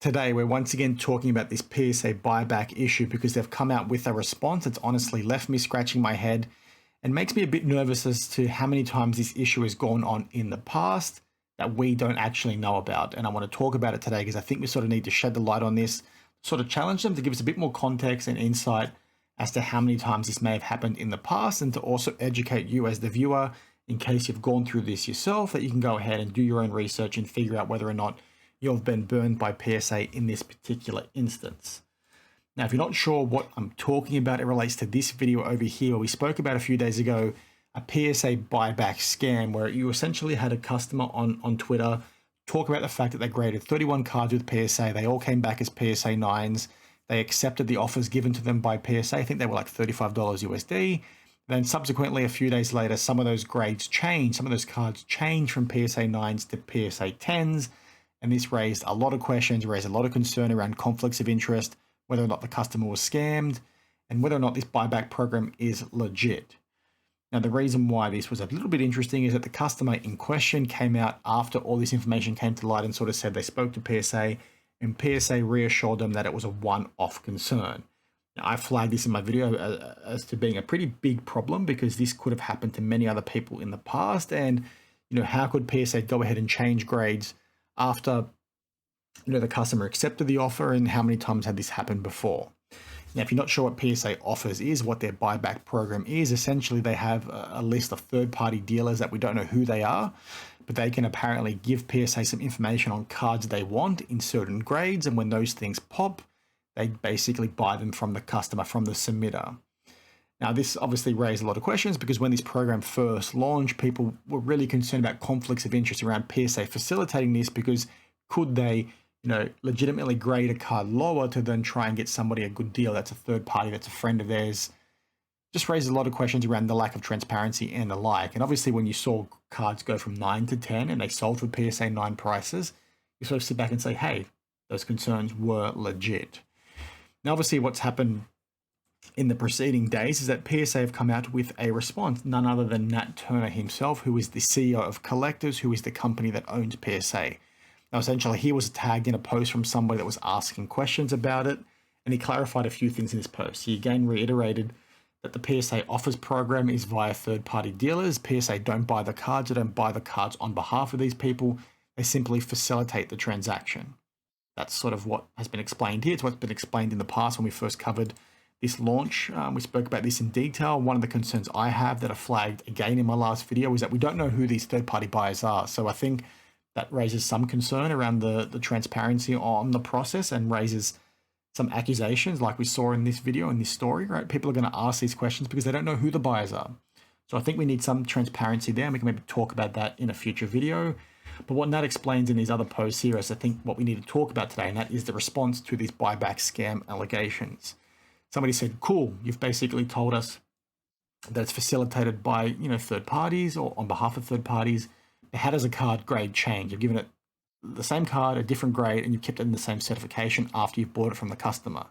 Today, we're once again talking about this PSA buyback issue because they've come out with a response that's honestly left me scratching my head and makes me a bit nervous as to how many times this issue has gone on in the past that we don't actually know about. And I want to talk about it today because I think we sort of need to shed the light on this, sort of challenge them to give us a bit more context and insight as to how many times this may have happened in the past, and to also educate you as the viewer in case you've gone through this yourself, that you can go ahead and do your own research and figure out whether or not you've been burned by PSA in this particular instance. Now, if you're not sure what I'm talking about, it relates to this video over here where we spoke about a few days ago, a PSA buyback scam where you essentially had a customer on Twitter talk about the fact that they graded 31 cards with PSA. They all came back as PSA 9s. They accepted the offers given to them by PSA. I think they were like $35 USD. Then subsequently, a few days later, some of those grades changed. Some of those cards changed from PSA 9s to PSA 10s. And this raised a lot of questions, raised a lot of concern around conflicts of interest, whether or not the customer was scammed, and whether or not this buyback program is legit. Now, the reason why this was a little bit interesting is that the customer in question came out after all this information came to light and sort of said they spoke to PSA, and PSA reassured them that it was a one-off concern. Now, I flagged this in my video as to being a pretty big problem because this could have happened to many other people in the past. And, how could PSA go ahead and change grades after the customer accepted the offer, and how many times had this happened before? Now, if you're not sure what PSA offers is, what their buyback program is, essentially they have a list of third-party dealers that we don't know who they are, but they can apparently give PSA some information on cards they want in certain grades, and when those things pop, they basically buy them from the customer, from the submitter. Now, this obviously raised a lot of questions because when this program first launched, people were really concerned about conflicts of interest around PSA facilitating this, because could they, legitimately grade a card lower to then try and get somebody a good deal that's a third party, that's a friend of theirs? Just raises a lot of questions around the lack of transparency and the like. And obviously, when you saw cards go from 9 to 10 and they sold for PSA 9 prices, you sort of sit back and say, hey, those concerns were legit. Now, obviously, what's happened in the preceding days is that PSA have come out with a response, none other than Nat Turner himself, who is the CEO of Collectors, who is the company that owns PSA. Now, essentially, he was tagged in a post from somebody that was asking questions about it, and he clarified a few things in this post. He again reiterated that the PSA offers program is via third-party dealers. PSA don't buy the cards. They don't buy the cards on behalf of these people. They simply facilitate the transaction. That's sort of what has been explained here. It's what's been explained in the past when we first covered this launch. We spoke about this in detail. One of the concerns I have that I flagged again in my last video is that we don't know who these third-party buyers are. So I think that raises some concern around the transparency on the process, and raises some accusations like we saw in this video, in this story, right? People are going to ask these questions because they don't know who the buyers are. So I think we need some transparency there, and we can maybe talk about that in a future video. But what Nat explains in these other posts here is, I think, what we need to talk about today, and that is the response to these buyback scam allegations. Somebody said, cool, you've basically told us that it's facilitated by, third parties or on behalf of third parties. How does a card grade change? You've given it the same card, a different grade, and you've kept it in the same certification after you've bought it from the customer.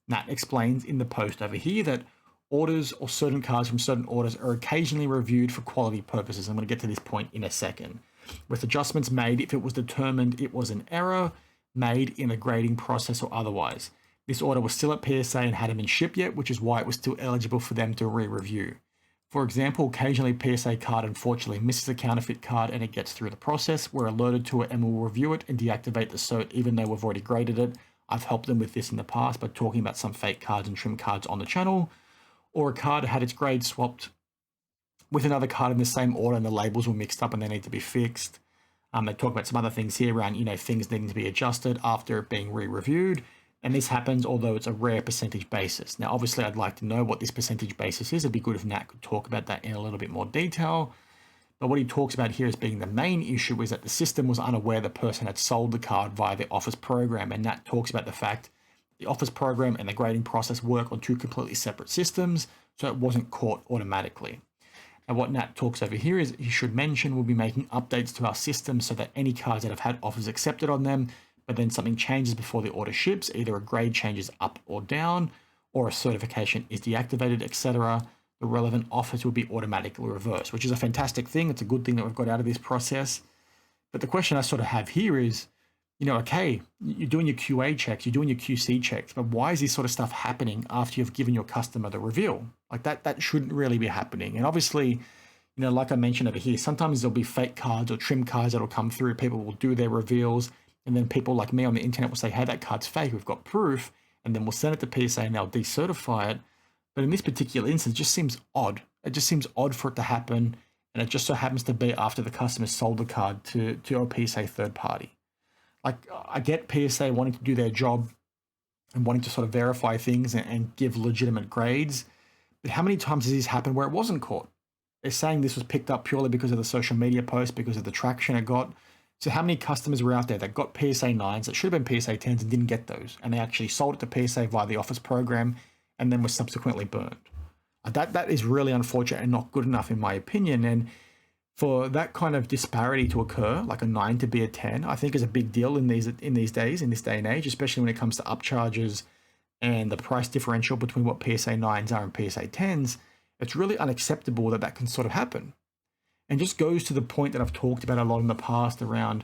Nat explains in the post over here that orders or certain cards from certain orders are occasionally reviewed for quality purposes. I'm going to get to this point in a second. With adjustments made if it was determined it was an error made in the grading process or otherwise. This order was still at PSA and hadn't been shipped yet, which is why it was still eligible for them to re-review. For example, occasionally PSA card unfortunately misses a counterfeit card and it gets through the process. We're alerted to it and we'll review it and deactivate the cert even though we've already graded it. I've helped them with this in the past by talking about some fake cards and trim cards on the channel. Or a card had its grade swapped with another card in the same order and the labels were mixed up and they need to be fixed. They talk about some other things here around, things needing to be adjusted after it being re-reviewed. And this happens, although it's a rare percentage basis. Now, obviously, I'd like to know what this percentage basis is. It'd be good if Nat could talk about that in a little bit more detail. But what he talks about here as being the main issue is that the system was unaware the person had sold the card via the offers program. And Nat talks about the fact the offers program and the grading process work on two completely separate systems, so it wasn't caught automatically. And what Nat talks over here is he should mention we'll be making updates to our system so that any cards that have had offers accepted on them, but then something changes before the order ships, either a grade changes up or down, or a certification is deactivated, etc., the relevant offers will be automatically reversed, which is a fantastic thing. It's a good thing that we've got out of this process. But the question I sort of have here is, Okay, you're doing your QA checks, you're doing your QC checks, but why is this sort of stuff happening after you've given your customer the reveal? Like that shouldn't really be happening. And obviously, like I mentioned over here, sometimes there'll be fake cards or trim cards that'll come through. People will do their reveals, and then people like me on the internet will say, hey, that card's fake, we've got proof, and then we'll send it to PSA and they'll decertify it. But in this particular instance, it just seems odd. It just seems odd for it to happen, and it just so happens to be after the customer sold the card to a PSA third party. Like, I get PSA wanting to do their job and wanting to sort of verify things and give legitimate grades, but how many times has this happened where it wasn't caught? They're saying this was picked up purely because of the social media post, because of the traction it got. So how many customers were out there that got PSA 9s that should have been PSA 10s and didn't get those, and they actually sold it to PSA via the office program and then was subsequently burned? That is really unfortunate and not good enough in my opinion. And for that kind of disparity to occur, like a 9 to be a 10, I think is a big deal in these days, in this day and age, especially when it comes to upcharges and the price differential between what PSA 9s are and PSA 10s. It's really unacceptable that can sort of happen. And just goes to the point that I've talked about a lot in the past around,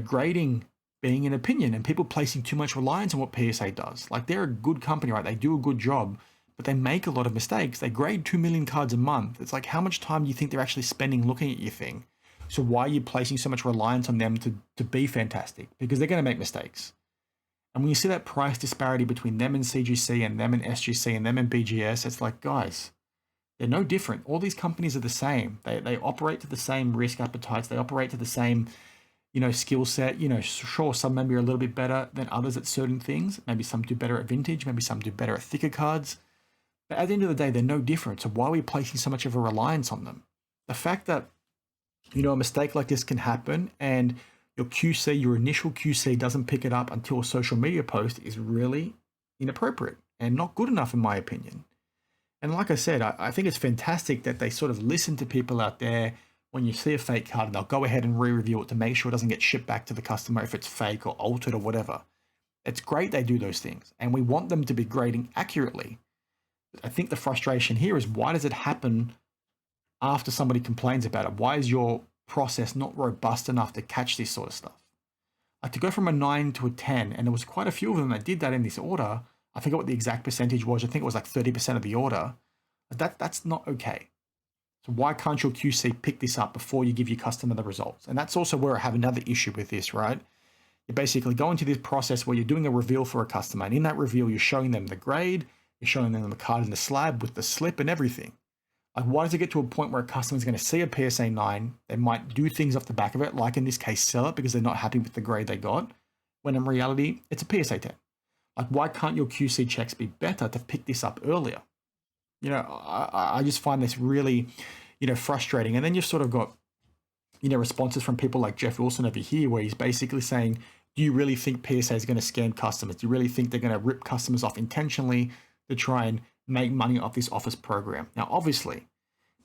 grading being an opinion and people placing too much reliance on what PSA does. Like, they're a good company, right? They do a good job, but they make a lot of mistakes. They grade 2 million cards a month. It's like, how much time do you think they're actually spending looking at your thing? So why are you placing so much reliance on them to be fantastic? Because they're going to make mistakes. And when you see that price disparity between them and CGC and them and SGC and them and BGS, it's like, guys, they're no different. All these companies are the same. They operate to the same risk appetites. They operate to the same, skill set. Sure, some maybe are a little bit better than others at certain things. Maybe some do better at vintage. Maybe some do better at thicker cards. But at the end of the day, they're no different. So why are we placing so much of a reliance on them? The fact that, a mistake like this can happen and your QC, your initial QC doesn't pick it up until a social media post is really inappropriate and not good enough in my opinion. And like I said, I think it's fantastic that they sort of listen to people out there when you see a fake card and they'll go ahead and re-review it to make sure it doesn't get shipped back to the customer if it's fake or altered or whatever. It's great they do those things and we want them to be grading accurately. I think the frustration here is, why does it happen after somebody complains about it? Why is your process not robust enough to catch this sort of stuff? Like, to go from a 9 to a 10, and there was quite a few of them that did that in this order. I forget what the exact percentage was. I think it was like 30% of the order. That's not okay. So why can't your QC pick this up before you give your customer the results? And that's also where I have another issue with this, right? You're basically going to this process where you're doing a reveal for a customer, and in that reveal, you're showing them the grade, you're showing them the card in the slab with the slip and everything. Like, why does it get to a point where a customer's going to see a PSA 9, they might do things off the back of it, like in this case, sell it because they're not happy with the grade they got, when in reality, it's a PSA 10. Like, why can't your QC checks be better to pick this up earlier? I just find this really, frustrating. And then you've sort of got, responses from people like Jeff Wilson over here, where he's basically saying, do you really think PSA is going to scam customers? Do you really think they're going to rip customers off intentionally to try and make money off this office program? Now, obviously,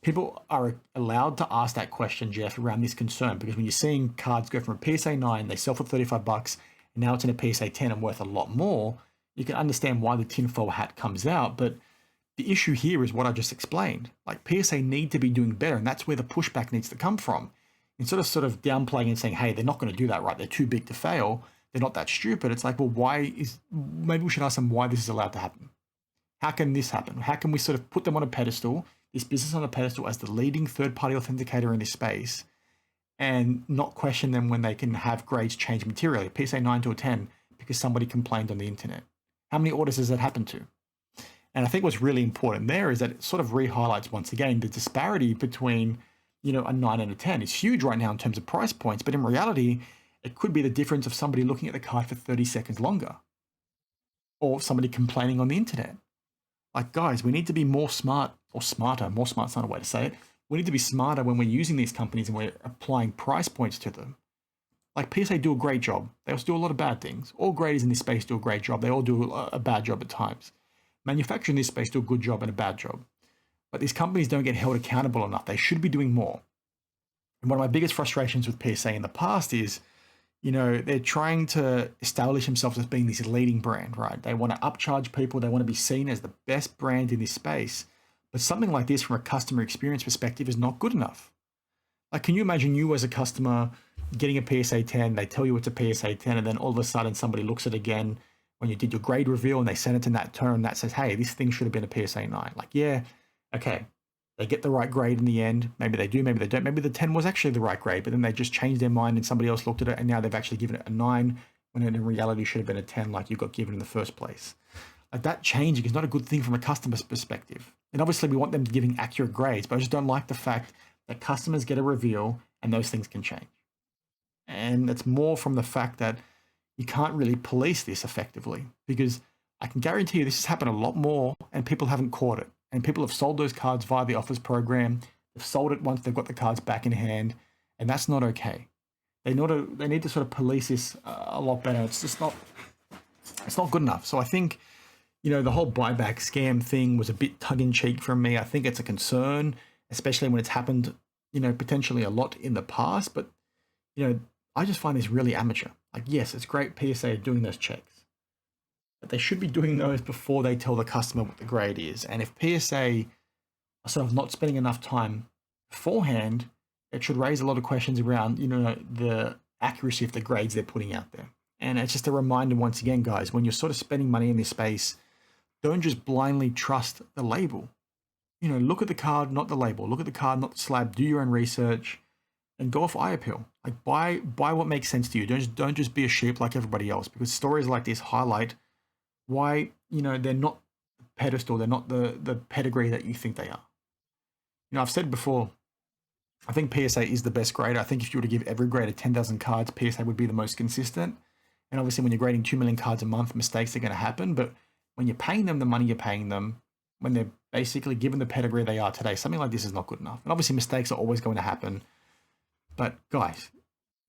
people are allowed to ask that question, Jeff, around this concern, because when you're seeing cards go from a PSA 9, they sell for $35, and now it's in a PSA 10 and worth a lot more, you can understand why the tinfoil hat comes out. But the issue here is what I just explained. Like, PSA need to be doing better, and that's where the pushback needs to come from. Instead of sort of downplaying and saying, hey, they're not going to do that, right? They're too big to fail. They're not that stupid. It's like, well, maybe we should ask them why this is allowed to happen. How can this happen? How can we sort of put them on a pedestal, this business on a pedestal as the leading third-party authenticator in this space, and not question them when they can have grades change materially, PSA 9 to a 10, because somebody complained on the internet? How many orders does that happen to? And I think what's really important there is that it sort of re-highlights once again the disparity between, a 9 and a 10. It's huge right now in terms of price points, but in reality, it could be the difference of somebody looking at the card for 30 seconds longer, or somebody complaining on the internet. Like, guys, we need to be more smart, or smarter. More smart's not a way to say it. We need to be smarter when we're using these companies and we're applying price points to them. Like, PSA do a great job. They also do a lot of bad things. All graders in this space do a great job. They all do a bad job at times. Manufacturers in this space do a good job and a bad job. But these companies don't get held accountable enough. They should be doing more. And one of my biggest frustrations with PSA in the past is, they're trying to establish themselves as being this leading brand, right? They want to upcharge people. They want to be seen as the best brand in this space. But something like this from a customer experience perspective is not good enough. Like, can you imagine you as a customer, getting a PSA 10, they tell you it's a PSA 10, and then all of a sudden somebody looks at it again when you did your grade reveal and they send it to that turn that says, hey, this thing should have been a PSA 9. Like, yeah, okay, they get the right grade in the end. Maybe they do, maybe they don't. Maybe the 10 was actually the right grade, but then they just changed their mind and somebody else looked at it and now they've actually given it a 9 when it in reality should have been a 10 like you got given in the first place. Like, that changing is not a good thing from a customer's perspective. And obviously we want them giving accurate grades, but I just don't like the fact that customers get a reveal and those things can change. And it's more from the fact that you can't really police this effectively, because I can guarantee you this has happened a lot more and people haven't caught it. And people have sold those cards via the offers program. They've sold it once they've got the cards back in hand, and that's not okay. They need to sort of police this a lot better. It's just not good enough. So I think, the whole buyback scam thing was a bit tongue-in-cheek from me. I think it's a concern, especially when it's happened, potentially a lot in the past. But, I just find this really amateur. Like, yes, it's great PSA doing those checks, but they should be doing those before they tell the customer what the grade is. And if PSA are sort of not spending enough time beforehand, it should raise a lot of questions around, the accuracy of the grades they're putting out there. And it's just a reminder once again, guys, when you're sort of spending money in this space, don't just blindly trust the label. Look at the card, not the label. Look at the card, not the slab. Do your own research and go off eye appeal. Like, buy what makes sense to you. Don't just be a sheep like everybody else, because stories like this highlight why, they're not the pedestal, they're not the pedigree that you think they are. I've said before, I think PSA is the best grade. I think if you were to give every grade 10,000 cards, PSA would be the most consistent. And obviously when you're grading 2 million cards a month, mistakes are going to happen. But when you're paying them the money you're paying them, when they're basically given the pedigree they are today, something like this is not good enough. And obviously mistakes are always going to happen. But guys,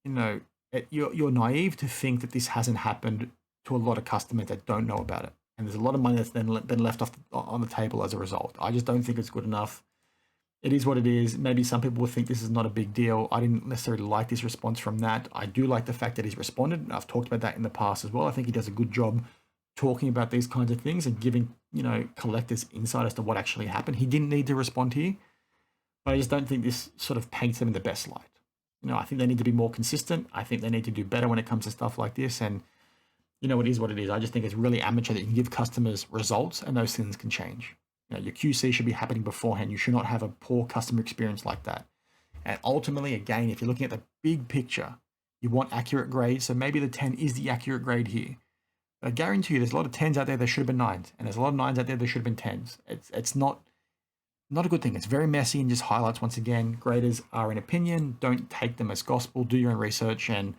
you're naive to think that this hasn't happened to a lot of customers that don't know about it. And there's a lot of money that's then been left on the table as a result. I just don't think it's good enough. It is what it is. Maybe some people will think this is not a big deal. I didn't necessarily like this response from Nat. I do like the fact that he's responded. I've talked about that in the past as well. I think he does a good job talking about these kinds of things and giving, collectors insight as to what actually happened. He didn't need to respond here, but I just don't think this sort of paints them in the best light. I think they need to be more consistent. I think they need to do better when it comes to stuff like this. And, it is what it is. I just think it's really amateur that you can give customers results and those things can change. Your QC should be happening beforehand. You should not have a poor customer experience like that. And ultimately, again, if you're looking at the big picture, you want accurate grades. So maybe the 10 is the accurate grade here. But I guarantee you there's a lot of 10s out there that should have been 9s. And there's a lot of 9s out there that should have been 10s. It's not a good thing. It's very messy and just highlights, once again, graders are an opinion. Don't take them as gospel. Do your own research. And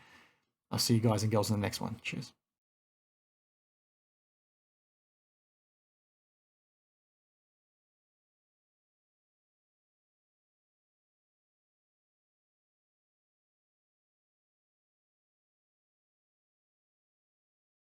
I'll see you guys and girls in the next one. Cheers.